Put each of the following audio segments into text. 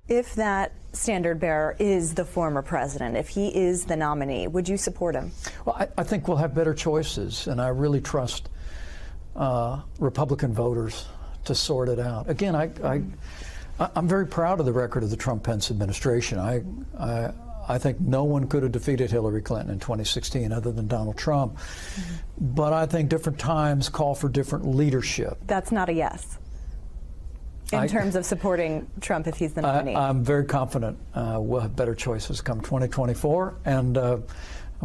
If that standard bearer is the former president, if he is the nominee, would you support him? Well, I think we'll have better choices, and I really trust Republican voters to sort it out. Again, I'm very proud of the record of the Trump-Pence administration. I think no one could have defeated Hillary Clinton in 2016 other than Donald Trump. But I think different times call for different leadership. That's not a yes in terms of supporting Trump if he's the nominee. I'm very confident we'll have better choices come 2024, and I'm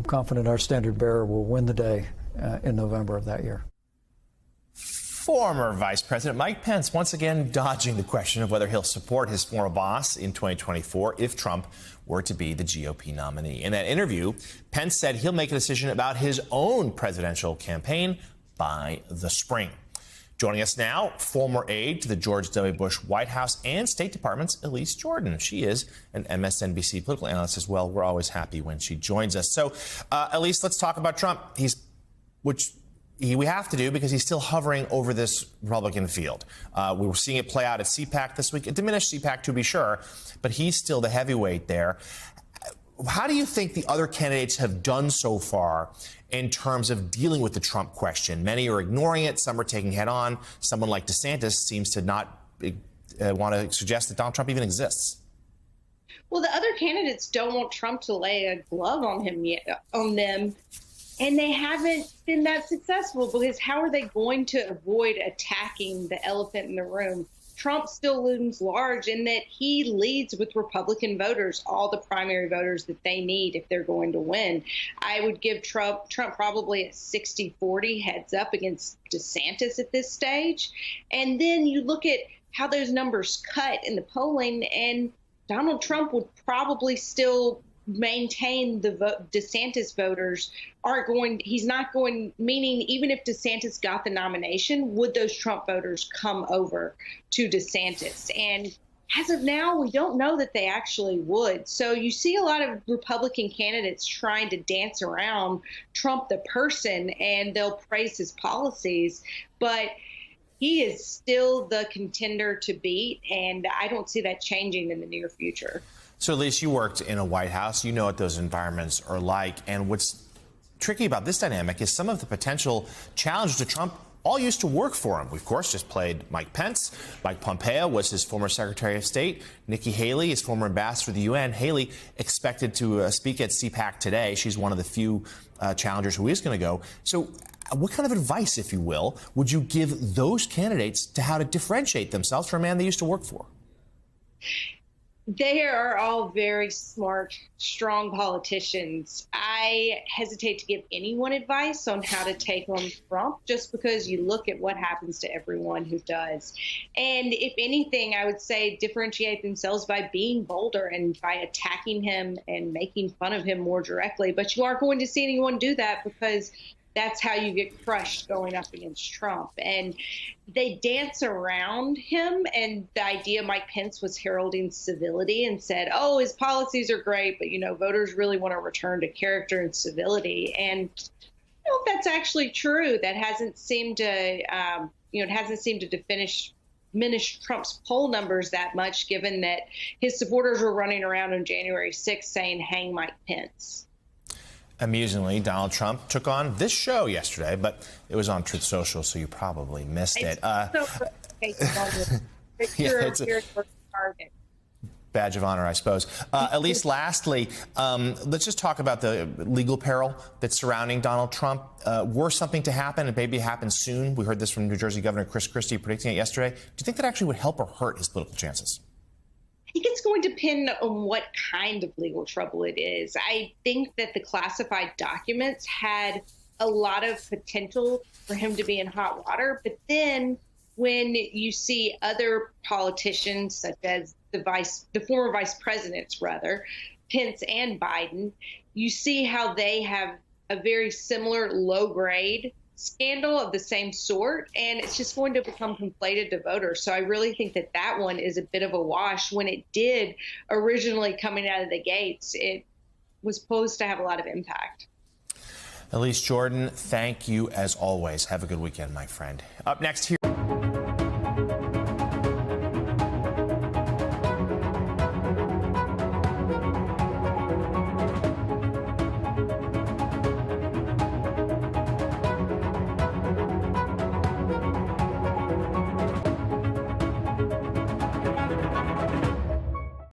confident our standard bearer will win the day in November of that year. Former Vice President Mike Pence once again dodging the question of whether he'll support his former boss in 2024 if Trump were to be the GOP nominee. In that interview, Pence said he'll make a decision about his own presidential campaign by the spring. Joining us now, former aide to the George W. Bush White House and State Department's Elise Jordan. She is an MSNBC political analyst as well. We're always happy when she joins us. So, Elise, let's talk about Trump. We have to do because he's still hovering over this Republican field. We were seeing it play out at CPAC this week. It diminished CPAC, to be sure, but he's still the heavyweight there. How do you think the other candidates have done so far in terms of dealing with the Trump question? Many are ignoring it. Some are taking head on. Someone like DeSantis seems to not want to suggest that Donald Trump even exists. Well, the other candidates don't want Trump to lay a glove on them. And they haven't been that successful because how are they going to avoid attacking the elephant in the room? Trump still looms large in that he leads with Republican voters, all the primary voters that they need if they're going to win. I would give Trump probably a 60-40 heads up against DeSantis at this stage. And then you look at how those numbers cut in the polling, and Donald Trump would probably still maintain the DeSantis voters he's not going, meaning even if DeSantis got the nomination, would those Trump voters come over to DeSantis? And as of now, we don't know that they actually would. So you see a lot of Republican candidates trying to dance around Trump the person, and they'll praise his policies, but he is still the contender to beat, and I don't see that changing in the near future. So, Elise, you worked in a White House. You know what those environments are like. And what's tricky about this dynamic is some of the potential challenges to Trump all used to work for him. We, of course, just played Mike Pence. Mike Pompeo was his former Secretary of State. Nikki Haley, his former ambassador to the UN. Haley expected to speak at CPAC today. She's one of the few challengers who is going to go. So what kind of advice, if you will, would you give those candidates to how to differentiate themselves from a man they used to work for? They are all very smart, strong politicians. I hesitate to give anyone advice on how to take on Trump just because you look at what happens to everyone who does. And if anything, I would say differentiate themselves by being bolder and by attacking him and making fun of him more directly. But you aren't going to see anyone do that because that's how you get crushed going up against Trump. And they dance around him. And the idea Mike Pence was heralding civility and said, oh, his policies are great, but, voters really want to return to character and civility. And I don't know if that's actually true. That hasn't seemed to, it hasn't seemed to diminish Trump's poll numbers that much, given that his supporters were running around on January 6th saying, hang Mike Pence. Amusingly, Donald Trump took on this show yesterday, but it was on Truth Social, so you probably missed it. It's a badge of honor, I suppose. At least lastly, let's just talk about the legal peril that's surrounding Donald Trump. Were something to happen, and maybe it happens soon, we heard this from New Jersey Governor Chris Christie predicting it yesterday, do you think that actually would help or hurt his political chances? I think it's going to depend on what kind of legal trouble it is. I think that the classified documents had a lot of potential for him to be in hot water. But then when you see other politicians, such as the former vice presidents, rather, Pence and Biden, you see how they have a very similar low-grade scandal of the same sort, and it's just going to become conflated to voters. So I really think that one is a bit of a wash. When it did originally coming out of the gates, it was posed to have a lot of impact. Elise Jordan, thank you as always. Have a good weekend, my friend. Up next here.